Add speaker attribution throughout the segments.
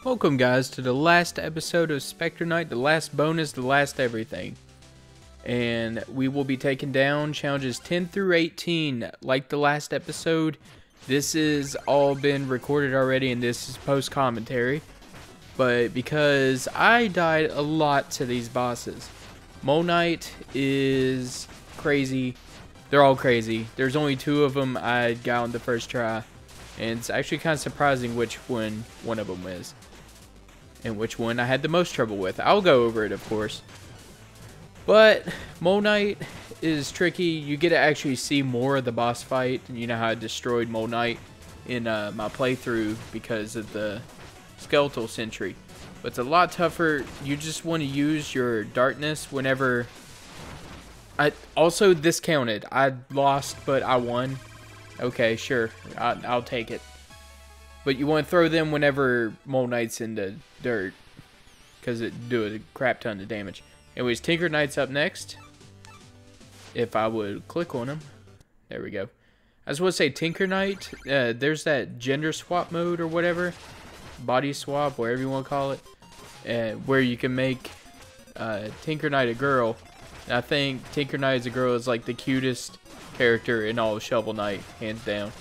Speaker 1: Welcome guys to the last episode of Spectre Night, the last bonus, the last everything. And we will be taking down challenges 10 through 18. Like the last episode, this is all been recorded already and this is post-commentary. But because I died a lot to these bosses. Mode Night is crazy. They're all crazy. There's only 2 of them I got on the first try. And it's actually kind of surprising which one of them is. And which one I had the most trouble with. I'll go over it, of course. But Mode Night is tricky. You get to actually see more of the boss fight. You know how I destroyed Mode Night in my playthrough because of the Skeletal Century. But it's a lot tougher. You just want to use your darkness whenever... Also, this counted. I lost, but I won. Okay, sure. I'll take it. But you want to throw them whenever Mode Knight's in the dirt. Because it do a crap ton of damage. Anyways, Tinker Knight's up next. If I would click on him. There we go. I just want to say Tinker Knight. There's that gender swap mode or whatever. Body swap, whatever you want to call it. Where you can make Tinker Knight a girl. And I think Tinker Knight as a girl is like the cutest character in all of Shovel Knight. Hands down.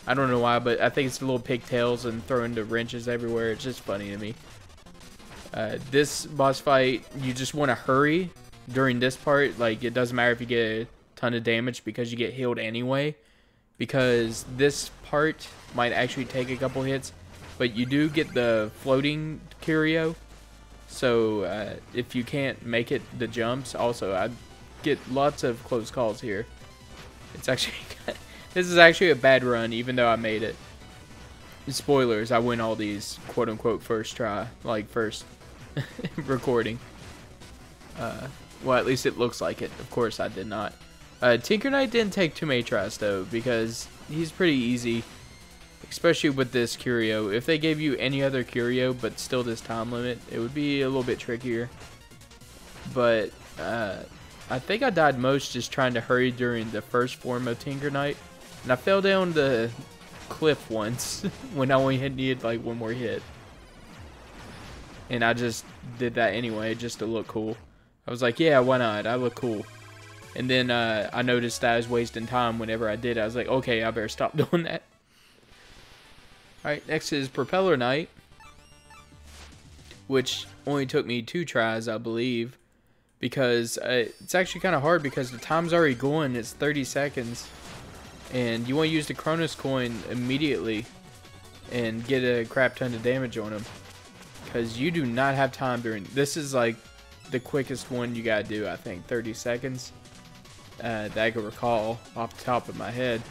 Speaker 1: I don't know why, but I think it's the little pigtails and throwing the wrenches everywhere. It's just funny to me. This boss fight, you just want to hurry during this part. Like, it doesn't matter if you get a ton of damage because you get healed anyway. Because this part might actually take a couple hits. But you do get the floating curio. So, if you can't make it, the jumps. Also, I get lots of close calls here. It's actually... This is actually a bad run, even though I made it. Spoilers, I win all these quote-unquote first try. Like, first recording. Well, at least it looks like it. Of course, I did not. Tinker Knight didn't take too many tries, though, because he's pretty easy. Especially with this curio. If they gave you any other curio, but still this time limit, it would be a little bit trickier. But, I think I died most just trying to hurry during the first form of Tinker Knight. And I fell down the cliff once when I only needed like one more hit. And I just did that anyway just to look cool. I was like, yeah, why not? I look cool. And then I noticed that I was wasting time whenever I did it. I was like, okay, I better stop doing that. Alright, next is Propeller Night. Which only took me 2 tries, I believe. Because it's actually kind of hard because the time's already going. It's 30 seconds. And you want to use the Chronos coin immediately. And get a crap ton of damage on him. Because you do not have time during... This is like the quickest one you gotta do, I think. 30 seconds. That I can recall off the top of my head.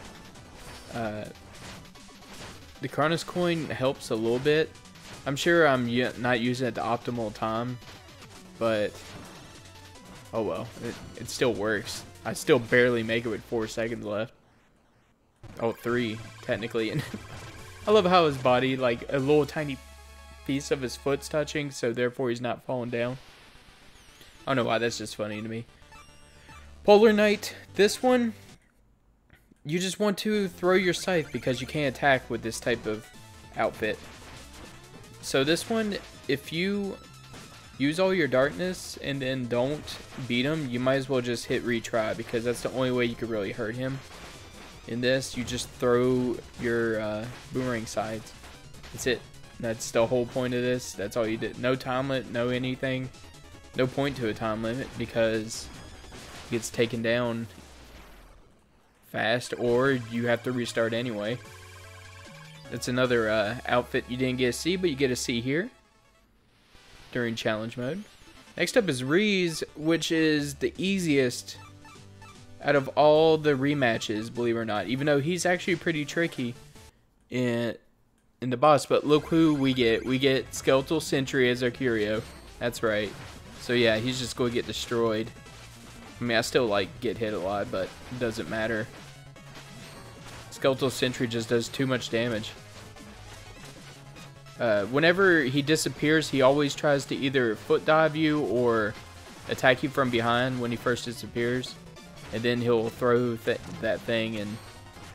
Speaker 1: The Chronos coin helps a little bit. I'm sure I'm not using it at the optimal time. But... oh well, it still works. I still barely make it with 4 seconds left. Oh, 3, technically. And I love how his body, like, a little tiny piece of his foot's touching, so therefore he's not falling down. I don't know why, that's just funny to me. Propeller Night, this one, you just want to throw your scythe because you can't attack with this type of outfit. So this one, if you... use all your darkness and then don't beat him, you might as well just hit retry because that's the only way you could really hurt him. In this, you just throw your boomerang sides. That's it. That's the whole point of this. That's all you did. No time limit, no anything. No point to a time limit because it gets taken down fast or you have to restart anyway. That's another outfit you didn't get to see, but you get to see here during challenge mode. Next up is Reese, which is the easiest out of all the rematches, believe it or not. Even though he's actually pretty tricky in the boss. But look who we get. We get Skeletal Century as our curio. That's right. So yeah, he's just going to get destroyed. I mean, I still like get hit a lot, but it doesn't matter. Skeletal Century just does too much damage. Whenever he disappears, he always tries to either foot dive you or attack you from behind when he first disappears. And then he'll throw that thing and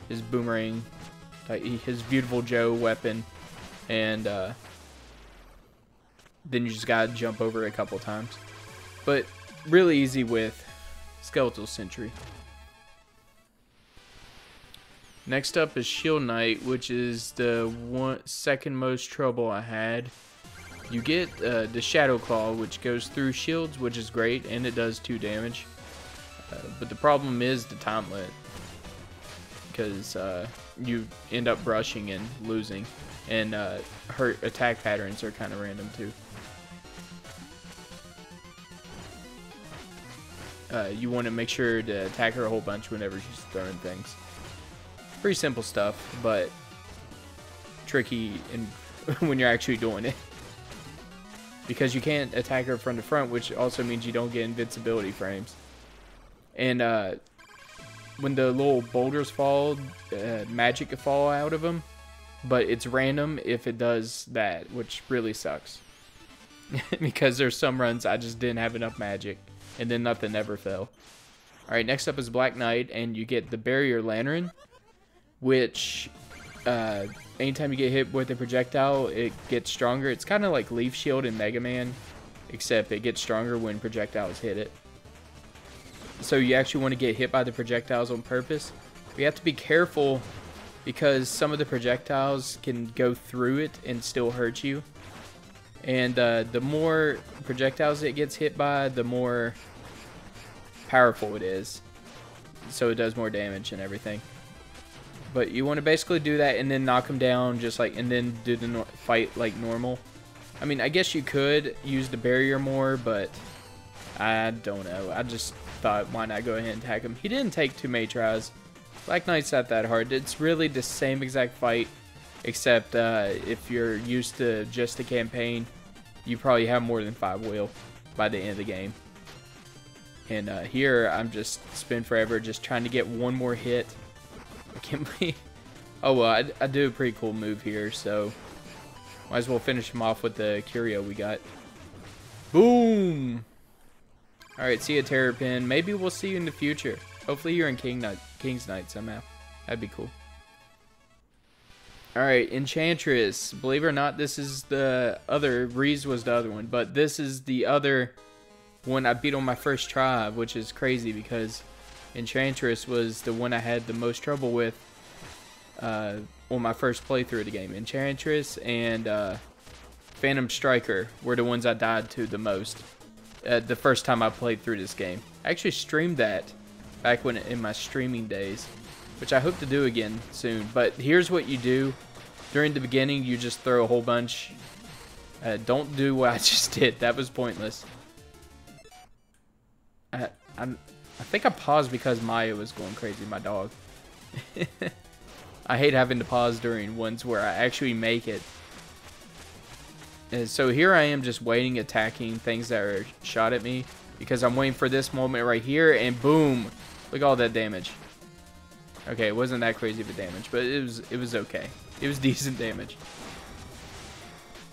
Speaker 1: his boomerang, his Beautiful Joe weapon, and Then you just gotta jump over it a couple times. But really easy with Skeletal Century. Next up is Shield Knight, which is the second most trouble I had. You get the Shadow Claw, which goes through shields, which is great, and it does 2 damage. But the problem is the time limit, because you end up brushing and losing, and her attack patterns are kind of random too. You want to make sure to attack her a whole bunch whenever she's throwing things. Pretty simple stuff, but tricky when you're actually doing it. Because you can't attack her from the front, which also means you don't get invincibility frames. And when the little boulders fall, magic can fall out of them. But it's random if it does that, which really sucks. Because there's some runs I just didn't have enough magic. And then nothing ever fell. Alright, next up is Black Knight, and you get the Barrier Lantern. Which, anytime you get hit with a projectile, it gets stronger. It's kind of like Leaf Shield in Mega Man, except it gets stronger when projectiles hit it. So you actually want to get hit by the projectiles on purpose. But you have to be careful, because some of the projectiles can go through it and still hurt you. And the more projectiles it gets hit by, the more powerful it is. So it does more damage and everything. But you want to basically do that and then knock them down, just like, and then do the fight like normal. I mean, I guess you could use the barrier more, but I don't know. I just thought, why not go ahead and attack him? He didn't take too many tries. Black Knight's not that hard. It's really the same exact fight, except if you're used to just the campaign, you probably have more than 5 wheel by the end of the game. And here, I'm just spend forever just trying to get one more hit. I can't believe... Oh, well, I do a pretty cool move here, so... Might as well finish him off with the curio we got. Boom! Alright, see you, Terrapin. Maybe we'll see you in the future. Hopefully you're in King's Knight somehow. That'd be cool. Alright, Enchantress. Believe it or not, this is the other... Reese was the other one, but this is the other one I beat on my first try, which is crazy because... Enchantress was the one I had the most trouble with on my first playthrough of the game. Enchantress and Phantom Striker were the ones I died to the most the first time I played through this game. I actually streamed that back when in my streaming days, which I hope to do again soon. But here's what you do. During the beginning, you just throw a whole bunch. Don't do what I just did. That was pointless. I think I paused because Maya was going crazy, my dog. I hate having to pause during ones where I actually make it. And so here I am just waiting, attacking things that are shot at me. Because I'm waiting for this moment right here, and boom! Look at all that damage. Okay, it wasn't that crazy of a damage, but it was okay. It was decent damage.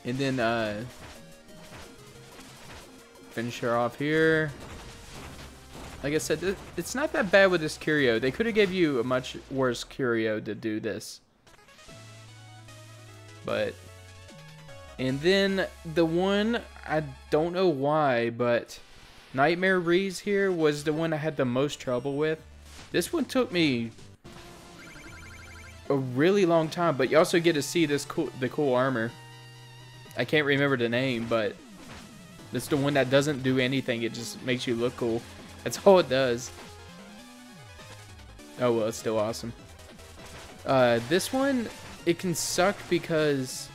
Speaker 1: And then, finish her off here. Like I said, it's not that bad with this curio. They could have gave you a much worse curio to do this. But... And then the one, I don't know why, but Nightmare Reese here was the one I had the most trouble with. This one took me a really long time, but you also get to see the cool armor. I can't remember the name, but it's the one that doesn't do anything. It just makes you look cool. That's all it does. Oh well, it's still awesome. This one, it can suck because...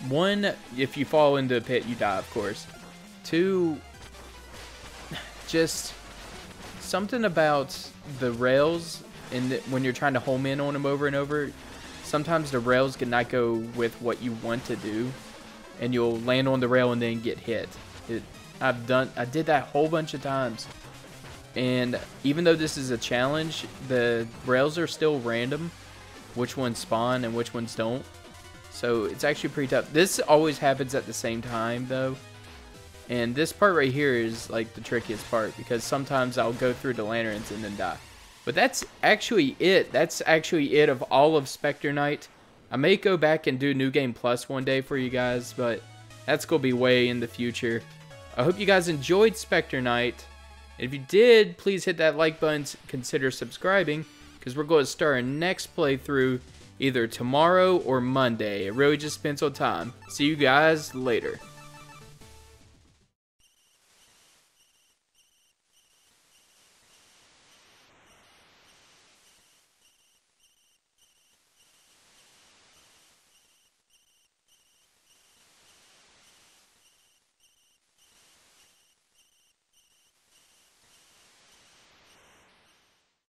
Speaker 1: 1, if you fall into a pit, you die, of course. 2, just something about the rails, and when you're trying to home in on them over and over, sometimes the rails can not go with what you want to do, and you'll land on the rail and then get hit. I did that a whole bunch of times, and even though this is a challenge, the rails are still random, which ones spawn and which ones don't. So it's actually pretty tough. This always happens at the same time though. And this part right here is like the trickiest part because sometimes I'll go through the lanterns and then die. But that's actually it. That's actually it of all of Specter Night. I may go back and do New Game Plus one day for you guys, but That's going to be way in the future. I hope you guys enjoyed Specter Night. And if you did, please hit that like button, consider subscribing, because we're going to start our next playthrough either tomorrow or Monday. It really just depends on time. See you guys later.